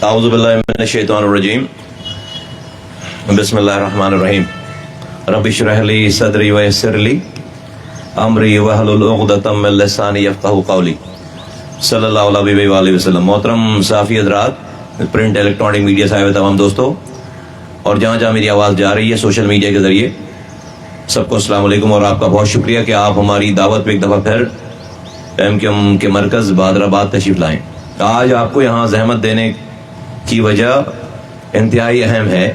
اعوذ باللہ من الشیطان الرجیم بسم اللہ الرحمن الرحیم رب اشرح لی صدری ویسر لی امری واحلل عقدۃ من لسانی یفقہوا قولی صلی اللہ علیہ وآلہ وسلم۔ محترم صحافی حضرات، پرنٹ الیکٹرانک میڈیا صاحب تمام دوستوں، اور جہاں جہاں میری آواز جا رہی ہے سوشل میڈیا کے ذریعے، سب کو السلام علیکم اور آپ کا بہت شکریہ کہ آپ ہماری دعوت پہ ایک دفعہ پھر MQM کے مرکز بہادر آباد تشریف لائیں۔ آج آپ کو یہاں زحمت دینے کی وجہ انتہائی اہم ہے،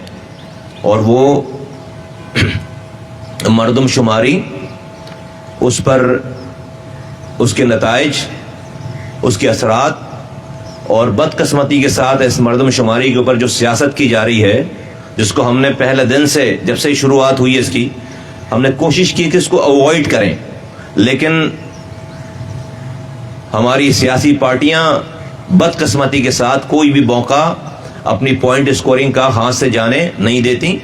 اور وہ مردم شماری، اس پر اس کے نتائج، اس کے اثرات، اور بدقسمتی کے ساتھ اس مردم شماری کے اوپر جو سیاست کی جا رہی ہے، جس کو ہم نے پہلے دن سے، جب سے شروعات ہوئی ہے اس کی، ہم نے کوشش کی کہ اس کو اوائڈ کریں، لیکن ہماری سیاسی پارٹیاں بدقسمتی کے ساتھ کوئی بھی موقع اپنی پوائنٹ اسکورنگ کا ہاتھ سے جانے نہیں دیتی۔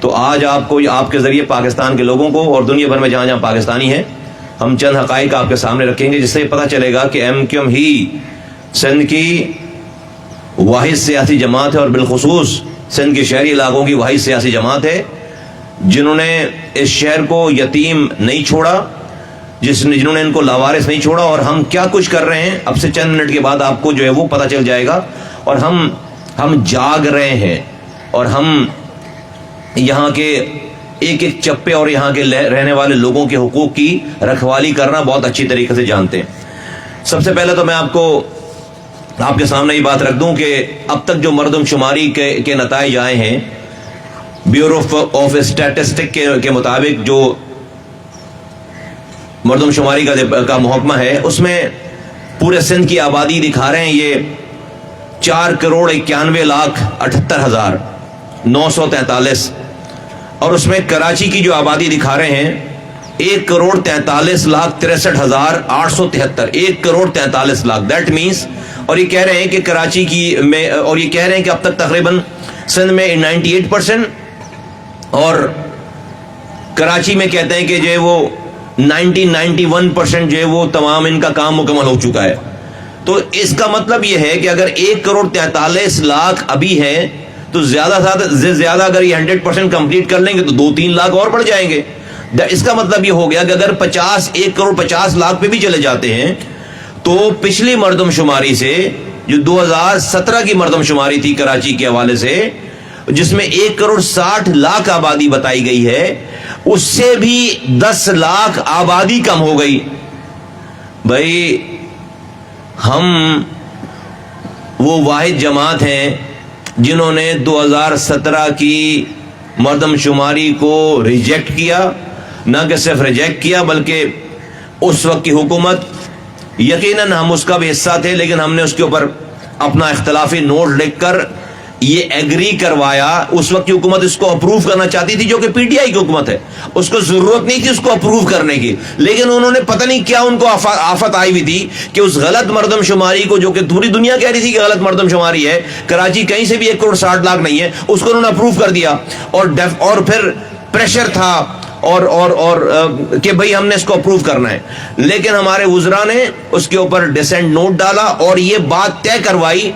تو آج آپ کو، آپ کے ذریعے پاکستان کے لوگوں کو اور دنیا بھر میں جہاں جہاں پاکستانی ہیں، ہم چند حقائق آپ کے سامنے رکھیں گے، جس سے پتہ چلے گا کہ MQM ہی سندھ کی واحد سیاسی جماعت ہے، اور بالخصوص سندھ کے شہری علاقوں کی واحد سیاسی جماعت ہے، جنہوں نے اس شہر کو یتیم نہیں چھوڑا، جنہوں نے ان کو لاوارث نہیں چھوڑا۔ اور ہم کیا کچھ کر رہے ہیں، اب سے چند منٹ کے بعد آپ کو جو ہے وہ پتہ چل جائے گا۔ اور ہم جاگ رہے ہیں، اور ہم یہاں کے ایک ایک چپے اور یہاں کے رہنے والے لوگوں کے حقوق کی رکھوالی کرنا بہت اچھی طریقے سے جانتے ہیں۔ سب سے پہلے تو میں آپ کے سامنے یہ بات رکھ دوں کہ اب تک جو مردم شماری کے نتائج آئے ہیں، بیورو آف اسٹیٹسٹک کے مطابق جو مردم شماری کا محکمہ ہے، اس میں پورے سندھ کی آبادی دکھا رہے ہیں یہ 4,91,78,943، اور اس میں کراچی کی جو آبادی دکھا رہے ہیں 1,43,63,873، 1,43,00,000، دیٹ مینس، اور یہ کہہ رہے ہیں کہ کراچی کی میں، اور یہ کہہ رہے ہیں کہ اب تک تقریباً سندھ میں 98%، اور کراچی میں کہتے ہیں کہ جو ہے وہ 91% جو ہے وہ تمام ان کا کام مکمل ہو چکا ہے۔ تو اس کا مطلب یہ ہے کہ اگر 1,43,00,000 ابھی ہے، تو زیادہ سے زیادہ اگر یہ 100% کمپلیٹ کر لیں گے تو 2-3 لاکھ اور بڑھ جائیں گے۔ اس کا مطلب یہ ہو گیا کہ اگر 1,50,00,000 پہ بھی چلے جاتے ہیں، تو پچھلی مردم شماری سے، جو 2017 کی مردم شماری تھی کراچی کے حوالے سے، جس میں 1,60,00,000 آبادی بتائی گئی ہے، اس سے بھی 10 لاکھ آبادی کم ہو گئی۔ بھائی، ہم وہ واحد جماعت ہیں جنہوں نے 2017 کی مردم شماری کو ریجیکٹ کیا، نہ کہ صرف ریجیکٹ کیا بلکہ اس وقت کی حکومت، یقیناً ہم اس کا بھی حصہ تھے، لیکن ہم نے اس کے اوپر اپنا اختلافی نوٹ لکھ کر یہ ایگری کروایا۔ اس وقت کی حکومت اس کو اپروو کرنا چاہتی تھی، جو کہ PTI کی حکومت ہے، اس کو ضرورت نہیں تھی اس کو اپروو کرنے کی، لیکن انہوں نے پتہ نہیں کیا ان کو آفت آئی ہوئی تھی کہ اس غلط مردم شماری کو، جو کہ پوری دنیا کہہ رہی تھی کہ غلط مردم شماری ہے، کراچی کہیں سے بھی 1,60,00,000 نہیں ہے، اس کو انہوں نے اپروو کر دیا، اور پھر پریشر تھا اور کہ بھئی ہم نے اس کو اپروو کرنا ہے، لیکن ہمارے وزراء نے اس کے اوپر ڈسینٹ نوٹ ڈالا اور یہ بات طے کروائی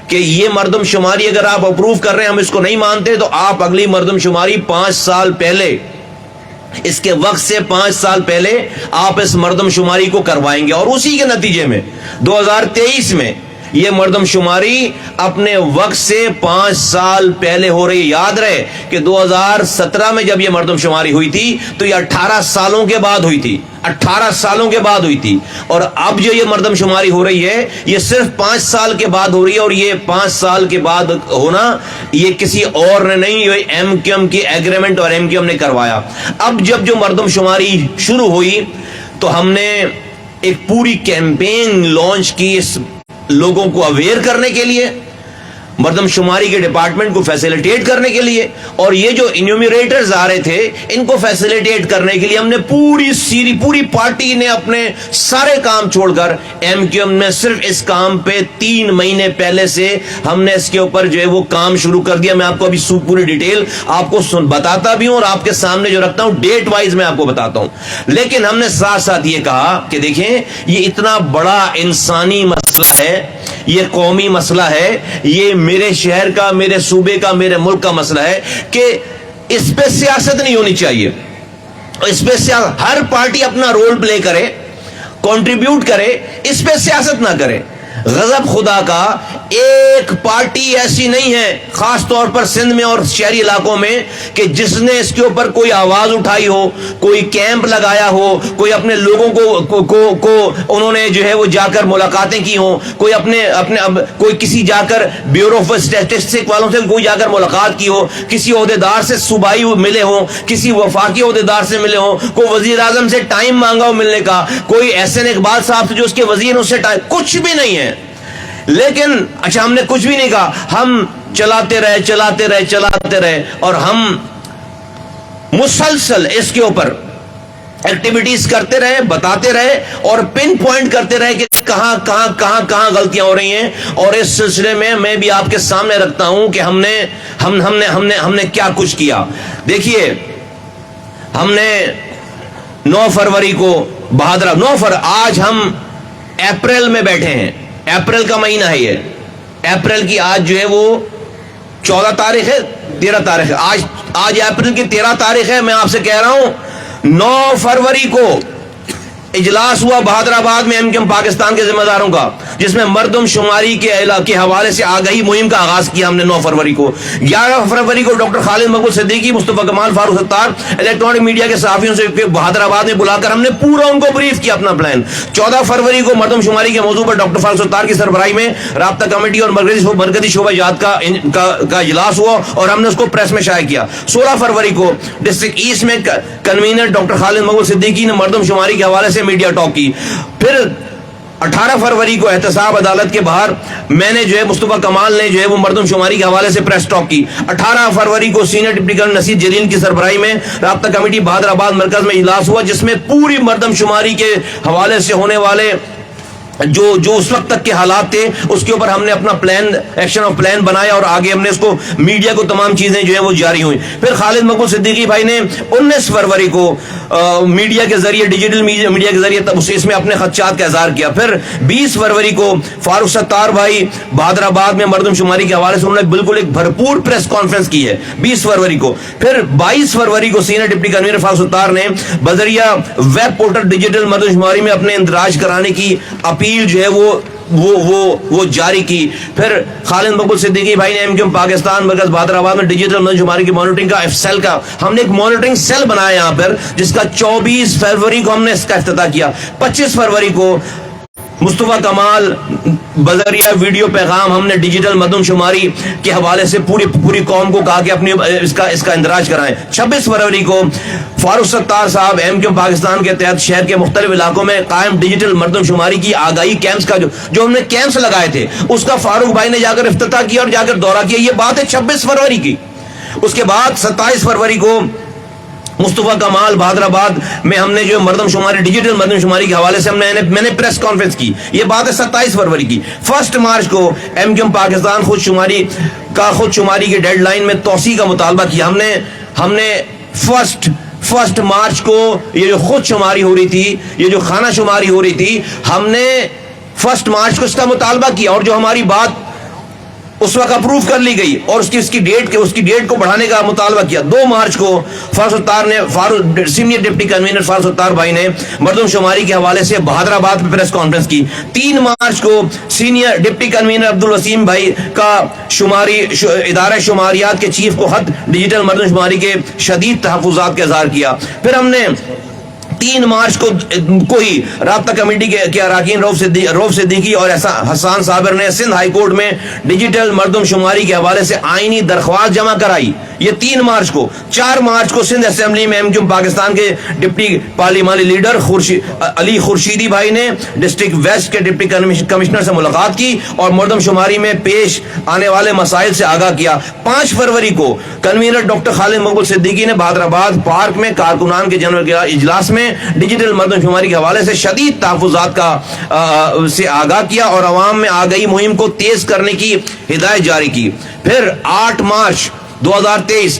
کہ یہ مردم شماری اگر آپ اپروو کر رہے ہیں، ہم اس کو نہیں مانتے، تو آپ اگلی مردم شماری 5 سال پہلے، اس کے وقت سے 5 سال پہلے آپ اس مردم شماری کو کروائیں گے۔ اور اسی کے نتیجے میں 2023 میں یہ مردم شماری اپنے وقت سے 5 سال پہلے ہو رہی ہے۔ یاد رہے کہ 2017 میں جب یہ مردم شماری ہوئی تھی تو یہ 18 سالوں کے بعد ہوئی تھی، 18 سالوں کے بعد ہوئی تھی، اور اب جو یہ مردم شماری ہو رہی ہے یہ صرف 5 سال کے بعد ہو رہی ہے، اور یہ 5 سال کے بعد ہونا یہ کسی اور نے نہیں، یہ MQM کی ایگریمنٹ اور MQM نے کروایا۔ اب جب جو مردم شماری شروع ہوئی تو ہم نے ایک پوری کیمپین لانچ کی اس لوگوں کو اویئر کرنے کے لیے، مردم شماری کے ڈپارٹمنٹ کو فیسیلیٹیٹ کرنے کے لیے، اور یہ جو انیومریٹرز آ رہے تھے ان کو فیسیلیٹیٹ کرنے کے لیے ہم نے پوری پارٹی نے اپنے سارے کام چھوڑ کر MQM میں صرف اس کام پہ 3 مہینے پہلے سے ہم نے اس کے اوپر جو ہے وہ کام شروع کر دیا۔ میں آپ کو ابھی پوری ڈیٹیل آپ کو بتاتا بھی ہوں، اور آپ کے سامنے جو رکھتا ہوں ڈیٹ وائز میں آپ کو بتاتا ہوں، لیکن ہم نے ساتھ ساتھ یہ کہا کہ دیکھیں یہ اتنا بڑا انسانی مسئلہ ہے، یہ قومی مسئلہ ہے, یہ میرے شہر کا, میرے صوبے کا, میرے ملک کا مسئلہ ہے کہ اس پہ سیاست نہیں ہونی چاہیے. اس پہ ہر پارٹی اپنا رول پلے کرے, کنٹریبیوٹ کرے, اس پہ سیاست نہ کرے. غضب خدا کا ایک پارٹی ایسی نہیں ہے, خاص طور پر سندھ میں اور شہری علاقوں میں, کہ جس نے اس کے اوپر کوئی آواز اٹھائی ہو, کوئی کیمپ لگایا ہو, کوئی اپنے لوگوں کو انہوں نے جو ہے وہ جا کر ملاقاتیں کی ہوں, کوئی کوئی کسی جا کر بیورو آف اسٹیٹسٹک والوں سے کوئی جا کر ملاقات کی ہو, کسی عہدیدار سے صوبائی ملے ہوں, کسی وفاقی عہدیدار سے ملے ہوں, کوئی وزیر اعظم سے ٹائم مانگا ہو ملنے کا, کوئی احسن اقبال صاحب سے جو اس کے وزیر ہیں اس سے ٹائم, کچھ بھی نہیں ہے. لیکن اچھا ہم نے کچھ بھی نہیں کہا, ہم چلاتے رہے اور ہم مسلسل اس کے اوپر ایکٹیویٹیز کرتے رہے, بتاتے رہے اور پن پوائنٹ کرتے رہے کہ کہاں غلطیاں ہو رہی ہیں. اور اس سلسلے میں بھی آپ کے سامنے رکھتا ہوں کہ ہم نے کیا کچھ کیا. دیکھیے, ہم نے 9 فروری کو آج ہم اپریل میں بیٹھے ہیں, اپریل کا مہینہ ہے یہ, اپریل کی آج جو ہے وہ 14 تاریخ ہے, 13 تاریخ ہے, آج اپریل کی 13 تاریخ ہے. میں آپ سے کہہ رہا ہوں 9 فروری کو اجلاس ہوا بہادر آباد میں ایم کیو ایم پاکستان کے ذمہ داروں کا, جس میں مردم شماری کے حوالے سے آگہی مہم کا آغاز کیا ہم نے 9 فروری کو. 11 فروری کو ڈاکٹر خالد مقبول صدیقی, مصطفیٰ کمال, فاروق ستار, الیکٹرانک میڈیا کے صحافیوں سے بہادر آباد میں بلا کر ہم نے پورا ان کو بریف کیا اپنا پلان. 14 فروری کو مردم شماری کے موضوع پر ڈاکٹر فاروق ستار کی سربراہی میں رابطہ کمیٹی اور مرکزی شعبہ جات کا اجلاس ہوا اور ہم نے اس کو پریس میں شائع کیا. 16 فروری کو ڈسٹرکٹ ایسٹ میں کنوینر ڈاکٹر خالد مقبول صدیقی نے مردم شماری کے حوالے سے میڈیا ٹاک کی. پھر 18 فروری کو احتساب عدالت کے باہر میں نے جو ہے مصطفیٰ کمال نے جو ہے وہ مردم شماری کے حوالے سے پریس ٹاک کی. 18 فروری کو سینئر ڈپٹی گورنر نصیر جلیل کی سربراہی میں رابطہ کمیٹی بہادر آباد مرکز میں اجلاس ہوا, جس میں پوری مردم شماری کے حوالے سے ہونے والے جو اس وقت تک کے حالات تھے اس کے اوپر ہم نے اپنا ایکشن آف پلان بنایا اور آگے ہم نے اس کو میڈیا کو تمام چیزیں جو ہے وہ جاری ہوئی. پھر خالد مقبول صدیقی بھائی نے 19 فروری کو میڈیا کے ذریعے, ڈیجیٹل میڈیا کے ذریعے اس میں اپنے خدشات کا اظہار کیا. پھر 20 فروری کو فاروق ستار بھائی بہادر آباد میں مردم شماری کے حوالے سے انہوں نے بالکل ایک بھرپور پریس کانفرنس کی ہے 20 فروری کو. پھر 22 فروری کو senior deputy convener Farooq Sattar نے بذریعہ ویب پورٹل ڈیجیٹل مردم شماری میں اپنے اندراج کرانے کی اپیل جو ہے وہ جاری کی. پھر خالد مقبول صدیقی بھائی نے ایم کیو ایم پاکستان مرکز بہادر آباد میں ڈیجیٹل مردم شماری کی مانیٹرنگ کا ہم نے ایک مانیٹرنگ سیل بنایا یہاں پر, جس کا 24 فروری کو ہم نے اس کا افتتاح کیا. 25 فروری کو مصطفیٰ کمال بذریعہ ویڈیو پیغام ہم نے ڈیجیٹل مردم شماری کے حوالے سے پوری قوم کو کہا کہ اپنی اس کا اندراج کرائیں. 26 فروری کو فاروق ستار صاحب ایم کیو ایم پاکستان کے تحت شہر کے مختلف علاقوں میں قائم ڈیجیٹل مردم شماری کی آگاہی کیمپس کا جو ہم نے کیمپس لگائے تھے اس کا فاروق بھائی نے جا کر افتتاح کیا اور جا کر دورہ کیا. یہ بات ہے 26 فروری کی. اس کے بعد 27 فروری کو مصطفیٰ کمال بہادر آباد میں ہم نے جو مردم شماری ڈیجیٹل مردم شماری کے حوالے سے میں نے پریس کانفرنس کی. یہ بات ہے 27 فروری کی. 1 مارچ کو ایم کیو ایم پاکستان خود شماری کی ڈیڈ لائن میں توسیع کا مطالبہ کیا. ہم نے 1 مارچ کو یہ جو خود شماری ہو رہی تھی, یہ جو خانہ شماری ہو رہی تھی, ہم نے 1 مارچ کو اس کا مطالبہ کیا اور جو ہماری بات اس وقت اپروو کر لی گئی اور اس کی ڈیٹ کو بڑھانے کا مطالبہ کیا. 2 مارچ کو senior deputy convener Farooq Sattar بھائی نے مردم شماری کے حوالے سے بہادر آباد میں پریس کانفرنس کی. 3 مارچ کو سینئر ڈپٹی کنوینر عبدالوسیم بھائی کا ادارہ شماریات کے چیف کو خط ڈیجیٹل مردم شماری کے شدید تحفظات کا اظہار کیا. پھر ہم نے 3 مارچ کو ہی رابطہ کمیٹی کے اراکین روف صدیقی اور حسان صابر نے سندھ ہائی کورٹ میں ڈیجیٹل مردم شماری کے حوالے سے آئینی درخواست جمع کرائی. یہ 3 مارچ کو. 4 مارچ کو سندھ اسمبلی میں ایم کیو ایم پاکستان کے ڈپٹی پارلیمانی لیڈر علی خورشیدی بھائی نے ڈسٹرکٹ ویسٹ کے ڈپٹی کمشنر سے ملاقات کی اور مردم شماری میں پیش آنے والے مسائل سے آگاہ کیا. 5 فروری کو کنوینر ڈاکٹر خالد مقبول صدیقی نے بہادر آباد پارک میں کارکنان کے جنرل اجلاس میں ڈیجیٹل مردم شماری کے حوالے سے شدید تحفظات سے آگاہ کیا اور عوام میں آگاہی مہم کو تیز کرنے کی ہدایت جاری کی. پھر 8 مارچ 2023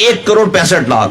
1,65,00,000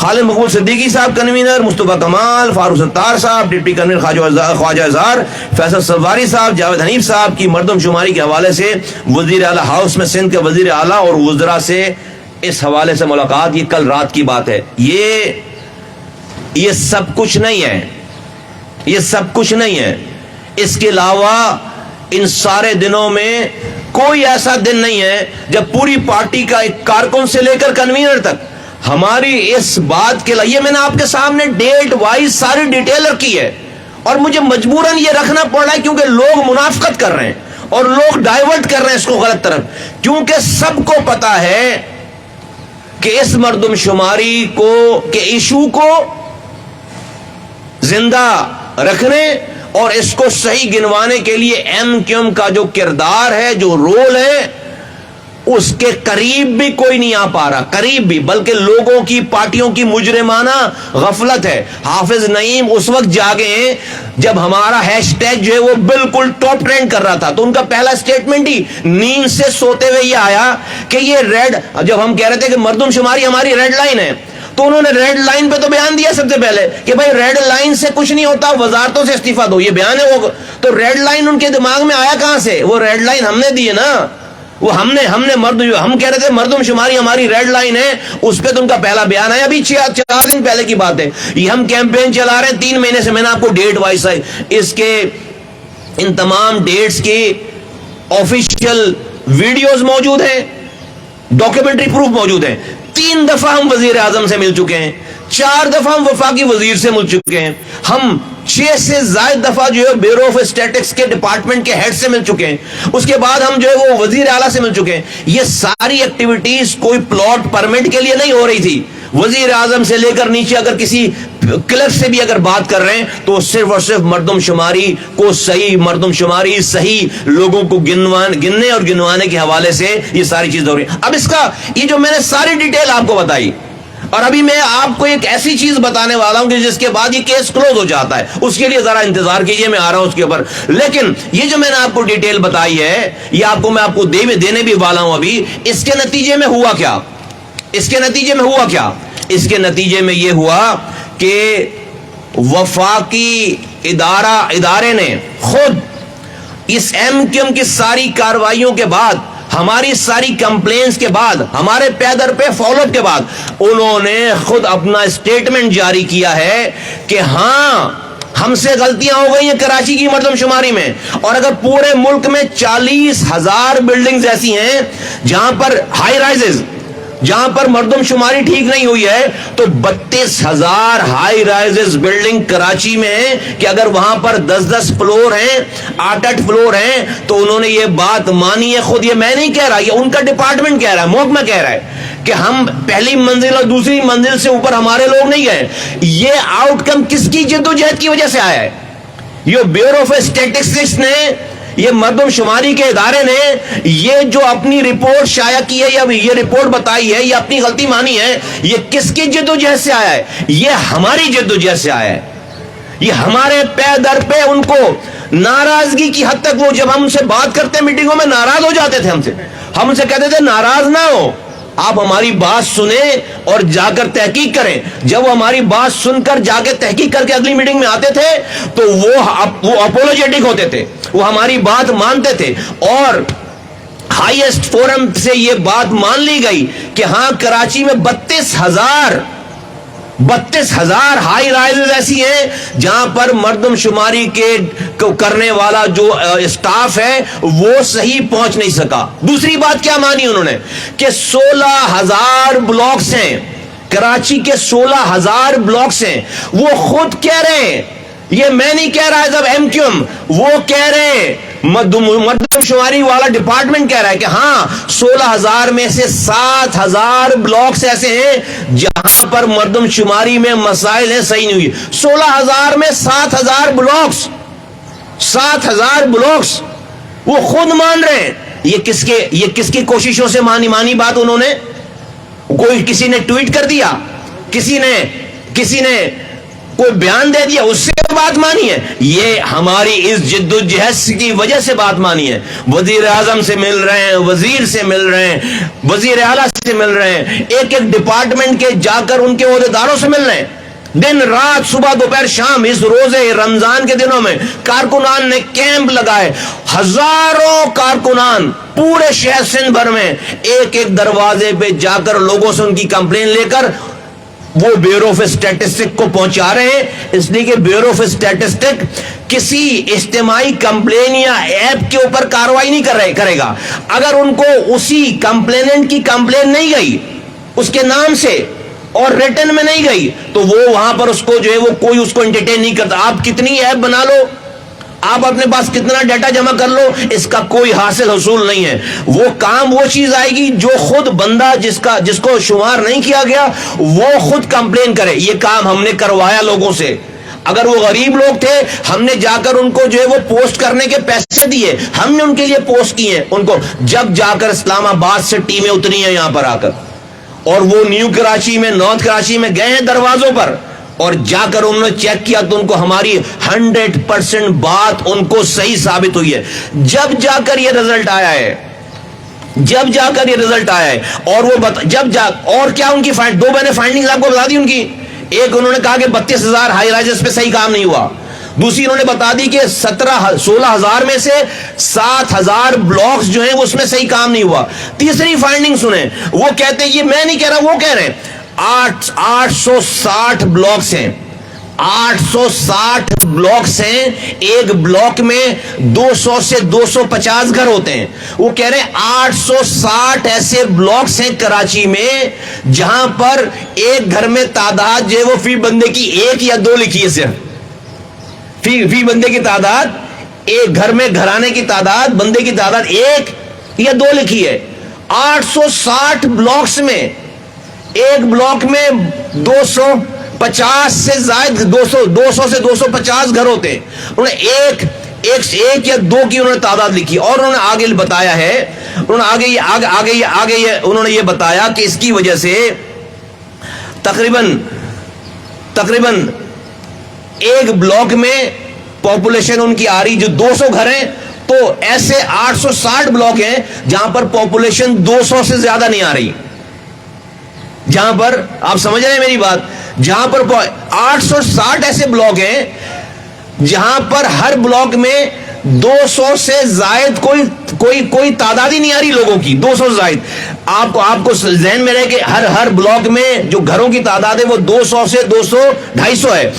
خالد مقبول صدیقی صاحب کنوینر، مصطفیٰ کمال، فاروق ستار صاحب ڈپٹی کنوینر، خواجہ اظہار، فیصل سواری صاحب، جاوید حنیف صاحب کی مردم شماری کے حوالے سے وزیر اعلیٰ ہاؤس میں سندھ کے وزیر اعلیٰ اور وزراء سے اس حوالے سے ملاقات، یہ کل رات کی بات ہے. یہ سب کچھ نہیں ہے، یہ سب کچھ نہیں ہے. اس کے علاوہ ان سارے دنوں میں کوئی ایسا دن نہیں ہے جب پوری پارٹی کا ایک کارکن سے لے کر کنوینر تک ہماری اس بات کے لیے، میں نے آپ کے سامنے ڈیٹ وائز ساری ڈیٹیل رکھی ہے، اور مجھے مجبوراً یہ رکھنا پڑ رہا ہے کیونکہ لوگ منافقت کر رہے ہیں اور لوگ ڈائیورٹ کر رہے ہیں اس کو غلط طرف، کیونکہ سب کو پتا ہے کہ اس مردم شماری کو کے ایشو کو زندہ رکھنے اور اس کو صحیح گنوانے کے لیے ایم کیو ایم کا جو کردار ہے، جو رول ہے، اس کے قریب بھی کوئی نہیں آ پا رہا، قریب بھی، بلکہ لوگوں کی، پارٹیوں کی مجرمانہ غفلت ہے. حافظ نعیم اس وقت جاگے ہیں جب ہمارا ہیش ٹیگ جو ہے وہ بالکل ٹاپ ٹرینڈ کر رہا تھا، تو ان کا پہلا سٹیٹمنٹ ہی نیند سے سوتے ہوئے یہ آیا کہ یہ ریڈ، جب ہم کہہ رہے تھے کہ مردم شماری ہماری ریڈ لائن ہے، تو انہوں نے ریڈ لائن پہ تو بیان دیا سب سے پہلے کہ بھائی ریڈ لائن سے کچھ نہیں ہوتا، وزارتوں سے استعفیٰ دو، یہ بیان ہے. وہ تو ریڈ لائن ان کے دماغ میں آیا کہاں سے؟ وہ ریڈ لائن ہم نے دی ہے نا، وہ ہم نے ہم کہہ رہے تھے مردم شماری ہماری ریڈ لائن ہے، اس پہ تو ان کا پہلا بیان ہے. ابھی 4 دن پہلے کی بات ہے، یہ ہم کیمپین چلا رہے ہیں 3 مہینے سے. میں نے آپ کو ڈیٹ وائز اس کے ان تمام ڈیٹس کی آفیشیل ویڈیوز موجود ہیں، ڈاکیومنٹری پروف موجود ہیں. 3 دفعہ ہم وزیر اعظم سے مل چکے ہیں، 4 دفعہ ہم وفاقی وزیر سے مل چکے ہیں، ہم 6 سے زائد دفعہ جو ہے بیورو آف اسٹیٹکس کے ڈپارٹمنٹ کے ہیڈ سے مل چکے ہیں، اس کے بعد ہم جو ہے وہ وزیر اعلیٰ سے مل چکے ہیں. یہ ساری ایکٹیویٹیز کوئی پلاٹ پرمٹ کے لیے نہیں ہو رہی تھی. وزیر اعظم سے لے کر نیچے اگر کسی کلرک سے بھی اگر بات کر رہے ہیں تو صرف اور صرف مردم شماری کو صحیح، مردم شماری صحیح لوگوں کو گننے اور گنوانے کے حوالے سے یہ ساری چیز ہو رہی ہے. اب اس کا یہ جو میں نے ساری ڈیٹیل آپ کو بتائی، اور ابھی میں آپ کو ایک ایسی چیز بتانے والا ہوں کہ جس کے بعد یہ کیس کلوز ہو جاتا ہے، اس کے لیے ذرا انتظار کیجئے، میں آ رہا ہوں اس کے اوپر. لیکن یہ جو میں نے آپ کو ڈیٹیل بتائی ہے، یہ میں آپ کو دینے بھی والا ہوں. ابھی اس کے نتیجے میں ہوا کیا؟ اس کے نتیجے میں یہ ہوا کہ وفاقی ادارے نے خود اس ایم کیو ایم کی ساری کارروائیوں کے بعد، ہماری ساری کمپلینس کے بعد، ہمارے پیدر پہ فالو اپ کے بعد، انہوں نے خود اپنا اسٹیٹمنٹ جاری کیا ہے کہ ہاں ہم سے غلطیاں ہو گئی ہیں کراچی کی مردم شماری میں. اور اگر پورے ملک میں 40,000 بلڈنگز ایسی ہیں جہاں پر ہائی رائزز، جہاں پر مردم شماری ٹھیک نہیں ہوئی ہے، تو 32,000 ہائی رائزز بلڈنگ کراچی میں ہیں کہ اگر وہاں پر 10 فلور ہیں، 8 فلور ہیں، تو انہوں نے یہ بات مانی ہے خود. یہ میں نہیں کہہ رہا، یہ ان کا ڈپارٹمنٹ کہہ رہا ہے، محکمہ کہہ رہا ہے کہ ہم پہلی منزل اور دوسری منزل سے اوپر ہمارے لوگ نہیں گئے. یہ آؤٹ کم کس کی جدوجہد کی وجہ سے آیا ہے؟ یہ بیورو آف اسٹیٹسٹکس نے، یہ مردم شماری کے ادارے نے یہ جو اپنی رپورٹ شائع کی ہے یا یہ رپورٹ بتائی ہے، یہ اپنی غلطی مانی ہے، یہ کس کی جدوجہد سے آیا ہے؟ یہ ہماری جدوجہد سے آیا ہے. یہ ہمارے پے در پہ ان کو ناراضگی کی حد تک، وہ جب ہم ان سے بات کرتے میٹنگوں میں ناراض ہو جاتے تھے ہم ان سے کہتے تھے ناراض نہ ہو، آپ ہماری بات سنیں اور جا کر تحقیق کریں. جب وہ ہماری بات سن کر جا کے تحقیق کر کے اگلی میٹنگ میں آتے تھے تو وہ اپولوجیٹک ہوتے تھے، وہ ہماری بات مانتے تھے، اور ہائیسٹ فورم سے یہ بات مان لی گئی کہ ہاں کراچی میں 32,000 ہائی رائزز ایسی ہیں جہاں پر مردم شماری کے کرنے والا جو اسٹاف ہے وہ صحیح پہنچ نہیں سکا. دوسری بات کیا مانی انہوں نے کہ 16,000 بلاکس ہیں، کراچی کے 16,000 بلاکس ہیں. وہ خود کہہ رہے ہیں، یہ میں نہیں کہہ رہا ہے جب ایم کیو ایم، وہ کہہ رہے ہیں، مردم شماری والا ڈپارٹمنٹ کہہ رہا ہے کہ ہاں 16,000 میں سے 7,000 بلاکس ایسے ہیں جہاں پر مردم شماری میں مسائل ہیں، صحیح نہیں ہوئی. 16,000 میں 7,000 بلاکس، 7,000 بلاکس وہ خود مان رہے ہیں. یہ کس کی کوششوں سے مانی بات انہوں نے؟ کسی نے ٹویٹ کر دیا، کسی نے کوئی بیان دے دیا اس سے بات مانی ہے؟ یہ ہماری اس جد و جہد کی وجہ سے بات مانی ہے. وزیر اعظم سے مل رہے ہیں, وزیر سے مل رہے ہیں, وزیر اعلیٰ سے مل رہے ہیں, ایک ایک ڈپارٹمنٹ کے جا کر ان کے عہدیداروں سے مل رہے ہیں, دن رات, صبح دوپہر شام. اس روزے رمضان کے دنوں میں کارکنان نے کیمپ لگائے, ہزاروں کارکنان پورے شہر سندھ بھر میں ایک ایک دروازے پہ جا کر لوگوں سے ان کی کمپلین لے کر وہ بیورو آف اسٹیٹسٹک کو پہنچا رہے ہیں. اس لیے کہ بیورو آف اسٹیٹسٹک کسی اجتماعی کمپلین یا ایپ کے اوپر کاروائی نہیں کرے گا. اگر ان کو اسی کمپلیننٹ کی کمپلین نہیں گئی اس کے نام سے اور ریٹن میں نہیں گئی تو وہ وہاں پر اس کو جو ہے وہ کوئی اس کو انٹرٹین نہیں کرتا. آپ کتنی ایپ بنا لو, آپ اپنے پاس کتنا ڈیٹا جمع کر لو, اس کا کوئی حاصل حصول نہیں ہے. وہ کام وہ چیز آئے گی جو خود بندہ جس کو شمار نہیں کیا گیا وہ خود کمپلین کرے. یہ کام ہم نے کروایا لوگوں سے. اگر وہ غریب لوگ تھے ہم نے جا کر ان کو جو ہے وہ پوسٹ کرنے کے پیسے دیے, ہم نے ان کے لیے پوسٹ کیے ہیں ان کو. جب جا کر اسلام آباد سے ٹیمیں اتری ہیں یہاں پر آ کر اور وہ نیو کراچی میں, نارتھ کراچی میں گئے ہیں دروازوں پر اور جا کر انہوں نے چیک کیا تو ان کو ہماری 100% بات ان کو صحیح ثابت ہوئی ہے. جب جا کر یہ رزلٹ آیا ہے, اور وہ اور کیا ان کی دو میں نے فائنڈنگز آپ کو بتا دی ان کی. ایک انہوں نے کہا کہ 32,000 ہائی رائزز پہ صحیح کام نہیں ہوا. دوسری انہوں نے بتا دی کہ 16,000 میں سے 7,000 بلاکس جو ہیں اس میں صحیح کام نہیں ہوا. تیسری فائنڈنگ سنیں, وہ کہتے ہیں, یہ میں نہیں کہہ رہا, وہ کہہ رہے ہیں 860 بلاکس ہیں, 860 بلاکس ہیں. ایک بلاک میں 200 سے 250 گھر ہوتے ہیں. وہ کہہ رہے ہیں 860 ایسے بلاکس ہیں کراچی میں جہاں پر ایک گھر میں تعداد جو ہے وہ فی بندے کی 1 یا 2 لکھی ہے. صرف فی بندے کی تعداد, ایک گھر میں گھرانے کی تعداد, بندے کی تعداد 1 یا 2 لکھی ہے. 860 بلاکس میں ایک بلاک میں 250 سے زائد 200 سے 250 گھر ہوتے ہیں. انہوں نے ایک یا 2 کی انہوں نے تعداد لکھی. اور انہوں نے آگے بتایا ہے, انہوں نے یہ بتایا کہ اس کی وجہ سے تقریباً ایک بلاک میں پاپولیشن ان کی آ رہی جو 200 گھر ہیں, تو ایسے 860 بلاک ہیں جہاں پر پاپولیشن 200 سے زیادہ نہیں آ رہی. جہاں پر آپ سمجھ رہے ہیں میری بات, جہاں پر 860 ایسے بلاک ہیں جہاں پر ہر بلاک میں 200 سے زائد کوئی تعداد ہی نہیں آ رہی لوگوں کی. 200 سے زائد. آپ کو ذہن میں رہے کہ ہر بلاک میں جو گھروں کی تعداد ہے وہ 200 سے 200-250 ہے,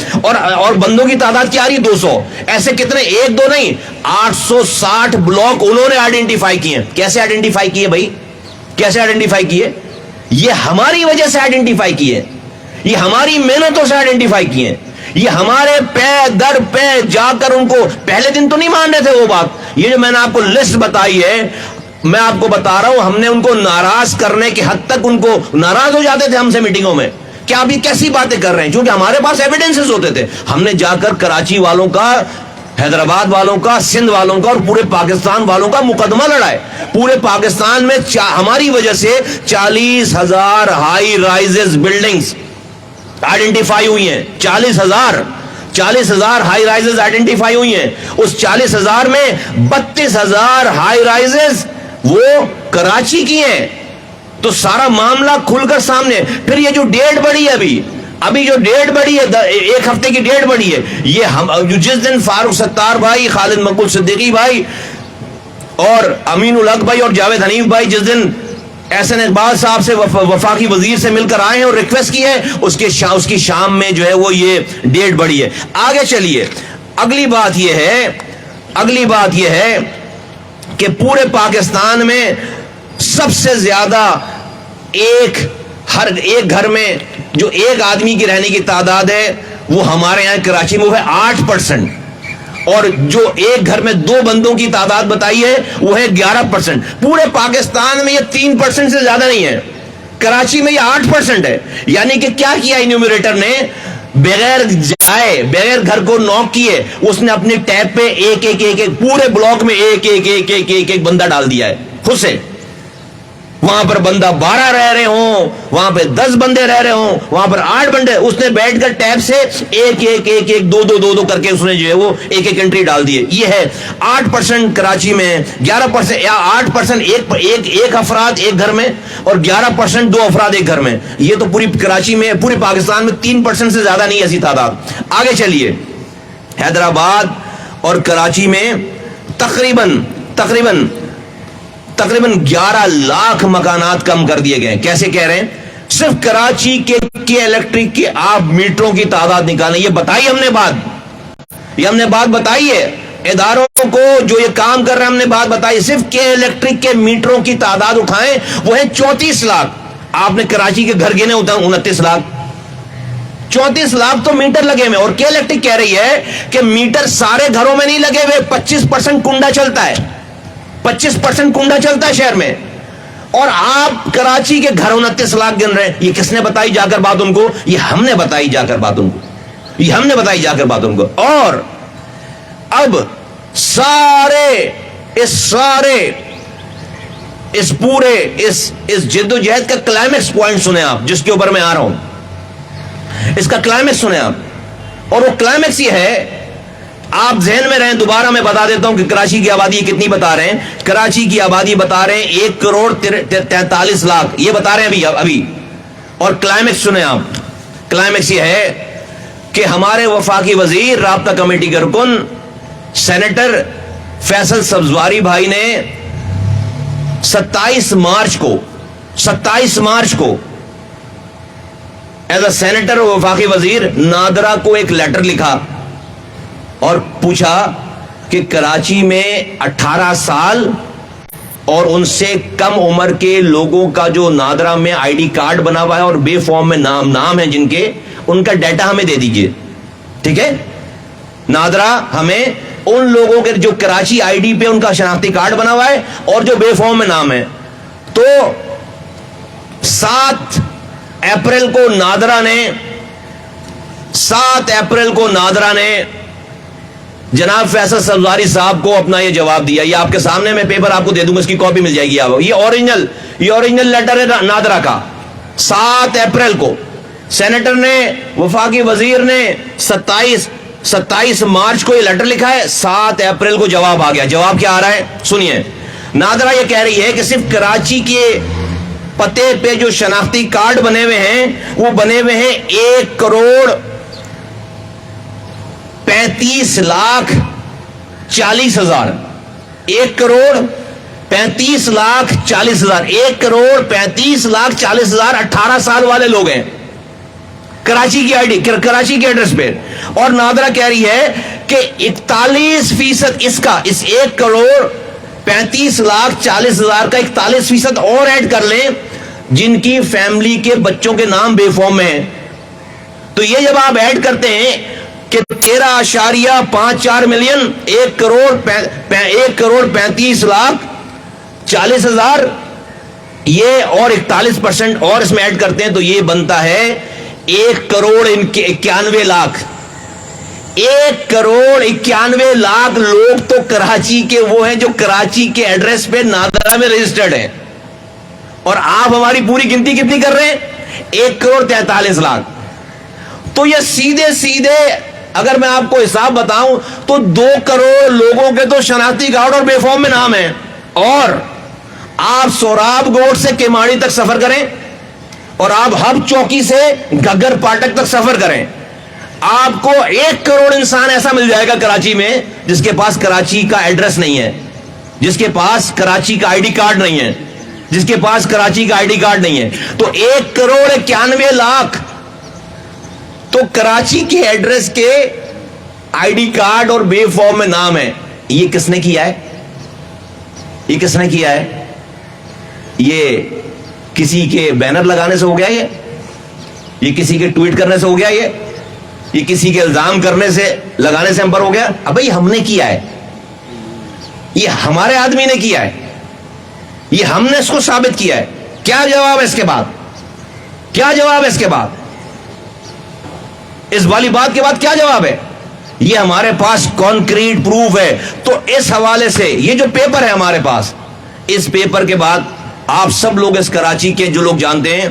اور بندوں کی تعداد کیا آ رہی ہے 200. ایسے کتنے, 1-2 نہیں, 860 بلاک انہوں نے آئیڈینٹیفائی کیے ہیں. کیسے آئیڈینٹیفائی کیے بھائی, کیسے آئیڈینٹیفائی کیے؟ یہ ہماری وجہ سے آئیڈینٹیفائی کیے, یہ ہماری محنتوں سے آئیڈینٹیفائی کیے, یہ ہمارے پے در پے جا کر ان کو. پہلے دن تو نہیں مان رہے تھے وہ بات. یہ جو میں نے آپ کو لسٹ بتائی ہے, میں آپ کو بتا رہا ہوں, ہم نے ان کو ناراض کرنے کی حد تک ان کو ناراض ہو جاتے تھے ہم سے میٹنگوں میں, کیا آپ یہ کیسی باتیں کر رہے ہیں, کیونکہ ہمارے پاس ایویڈنسز ہوتے تھے. ہم نے جا کر کراچی والوں کا, حیدرآباد والوں کا, سندھ والوں کا اور پورے پاکستان والوں کا مقدمہ لڑا ہے. پورے پاکستان میں ہماری وجہ سے 40,000 ہائی رائزز بلڈنگز آئیڈینٹیفائی ہوئی ہیں. 40,000 ہائی رائزز آئیڈینٹیفائی ہوئی ہیں. اس 40,000 میں 32,000 ہائی رائزز وہ کراچی کی ہیں. تو سارا معاملہ کھل کر سامنے. پھر یہ جو ڈیٹ بڑھی ہے ابھی جو ڈیٹ بڑھی ہے, 1 ہفتے کی ڈیٹ بڑھی ہے, یہ ہم جس دن فاروق ستار بھائی, خالد مقبول صدیقی بھائی اور امین الحق بھائی اور جاوید حنیف بھائی جس دن احسن اقبال صاحب سے وفاقی وزیر سے مل کر آئے ہیں اور ریکویسٹ کی ہے, اس کی شام میں جو ہے وہ یہ ڈیٹ بڑھی ہے. آگے چلیے. اگلی بات یہ ہے کہ پورے پاکستان میں سب سے زیادہ ہر ایک گھر میں جو ایک آدمی کی رہنے کی تعداد ہے وہ ہمارے یہاں کراچی میں وہ ہے 8%, اور جو ایک گھر میں 2 بندوں کی تعداد بتائی ہے وہ ہے 11%. پورے پاکستان میں یہ 3% سے زیادہ نہیں ہے, کراچی میں یہ 8% ہے. یعنی کہ کیا کیا انیومریٹر نے, بغیر گھر کو نوک کیے اس نے اپنی ٹیب پہ ایک پورے بلاک میں ایک بندہ ڈال دیا ہے خود سے. وہاں پر بندہ 12 رہ رہے ہوں, وہاں پہ 10 بندے رہ رہے ہوں, وہاں پر 8 بندے, اس نے بیٹھ کر ٹیب سے ایک ایک ایک ایک دو دو دو دو کر کے اس نے جو ہے وہ ایک ایک انٹری ڈال دیے. یہ ہے 8% کراچی میں, 11% یا 8% ایک افراد ایک گھر میں, اور 11% 2 افراد ایک گھر میں. یہ تو پوری کراچی میں, پورے پاکستان میں 3% سے زیادہ نہیں ایسی تعداد. آگے چلیے, حیدرآباد اور کراچی میں تقریباً 11 لاکھ مکانات کم کر دیے گئے. کیسے کہہ رہے ہیں؟ صرف کراچی کے الیکٹرک کے آپ میٹروں کی تعداد نکالیں. یہ بتائی ہم نے بات بتائی ہے اداروں کو جو یہ کام کر رہے ہیں, ہم نے بات بتائی. صرف کے الیکٹرک کے میٹروں کی تعداد اٹھائیں, وہ ہے 34 لاکھ. آپ نے کراچی کے گھر گنے ہوتا 29 لاکھ. 34 لاکھ تو میٹر لگے ہوئے. اور کے الیکٹرک کہہ رہی ہے کہ میٹر سارے گھروں میں نہیں لگے ہوئے, 25% کنڈا چلتا ہے, 25% کنڈا چلتا ہے شہر میں. اور آپ کراچی کے گھر 29 لاکھ گن رہے ہیں. یہ کس نے بتائی جا کر بات ان کو؟ یہ ہم نے بتائی جا کر بات ان کو. اور اب اس پورے جد و جہد کا کلائمیکس پوائنٹ سنیں آپ, جس کے اوپر میں آ رہا ہوں. اس کا کلائمیکس سنیں آپ, اور وہ کلائمیکس یہ ہے, آپ ذہن میں رہیں. دوبارہ میں بتا دیتا ہوں کہ کراچی کی آبادی کتنی بتا رہے ہیں. کراچی کی آبادی بتا رہے ہیں 1,43 لاکھ, یہ بتا رہے ہیں ابھی. اور کلائمیکس سنیں آپ. کلائمیکس یہ ہے کہ ہمارے وفاقی وزیر رابطہ کمیٹی کے رکن سینیٹر فیصل سبزواری بھائی نے 27 مارچ کو ایز اے سینیٹر اور وفاقی وزیر نادرا کو ایک لیٹر لکھا اور پوچھا کہ کراچی میں 18 سال اور ان سے کم عمر کے لوگوں کا جو نادرا میں آئی ڈی کارڈ بنا ہوا ہے اور بے فارم میں نام ہے جن کے, ان کا ڈیٹا ہمیں دے دیجئے. ٹھیک ہے, نادرا ہمیں ان لوگوں کے جو کراچی آئی ڈی پہ ان کا شناختی کارڈ بنا ہوا ہے اور جو بے فارم میں نام ہے. تو 7 اپریل کو نادرا نے جناب فیصل سبزواری صاحب کو اپنا یہ جواب دیا. یہ آپ کے سامنے, میں پیپر آپ کو دے دوں گا, اس کی کاپی مل جائے گی آپ. یہ اوریجنل لیٹر ہے نادرا کا. 7 اپریل کو سینیٹر نے, وفاقی وزیر نے 27 مارچ کو یہ لیٹر لکھا ہے. 7 اپریل کو جواب آ گیا. جواب کیا آ رہا ہے سنیے. نادرا یہ کہہ رہی ہے کہ صرف کراچی کے پتے پہ جو شناختی کارڈ بنے ہوئے ہیں وہ بنے ہوئے ہیں 1,35,40,000. 1,35,40,000. 1,35,40,000 18 سال والے لوگ ہیں کراچی کی آئی ڈی, کراچی کے ایڈریس پہ. اور نادرا کہہ رہی ہے کہ 41% اس 1,35,40,000 کا 41% اور ایڈ کر لیں جن کی فیملی کے بچوں کے نام بے فارم میں ہیں. تو یہ جب آپ ایڈ کرتے ہیں کہ 13.54 ملین 1,35,40,000 یہ اور 41% اور اس میں ایڈ کرتے ہیں تو یہ بنتا ہے 1,91,00,000. 1,91,00,000 لوگ تو کراچی کے وہ ہیں جو کراچی کے ایڈریس پہ نادرا میں رجسٹرڈ ہیں. اور آپ ہماری پوری گنتی کتنی کر رہے ہیں؟ 1,43,00,000. تو یہ سیدھے اگر میں آپ کو حساب بتاؤں تو 2 کروڑ لوگوں کے تو شناختی کارڈ اور بے فارم میں نام ہے. اور آپ سوراب گوٹ سے کیماڑی تک سفر کریں اور آپ ہب چوکی سے گگر پاٹک تک سفر کریں, آپ کو 1 کروڑ انسان ایسا مل جائے گا کراچی میں جس کے پاس کراچی کا ایڈریس نہیں ہے, جس کے پاس کراچی کا آئی ڈی کارڈ نہیں ہے, جس کے پاس کراچی کا آئی ڈی کارڈ نہیں ہے. تو 1,91,00,000 تو کراچی کے ایڈریس کے آئی ڈی کارڈ اور بے فارم میں نام ہے. یہ کس نے کیا ہے؟ یہ کسی کے بینر لگانے سے ہو گیا؟ یہ کسی کے ٹویٹ کرنے سے ہو گیا؟ یہ کسی کے الزام کرنے سے لگانے سے ہم پر ہو گیا؟ اب بھائی ہم نے کیا ہے, یہ ہمارے آدمی نے کیا ہے, یہ ہم نے اس کو ثابت کیا ہے. کیا جواب ہے اس کے بعد؟ اس والی بات کے بعد کیا جواب ہے؟ یہ ہمارے پاس کانکریٹ پروف ہے. تو اس حوالے سے یہ جو پیپر ہے ہمارے پاس, اس پیپر کے بعد آپ سب لوگ اس کراچی کے جو لوگ جانتے ہیں،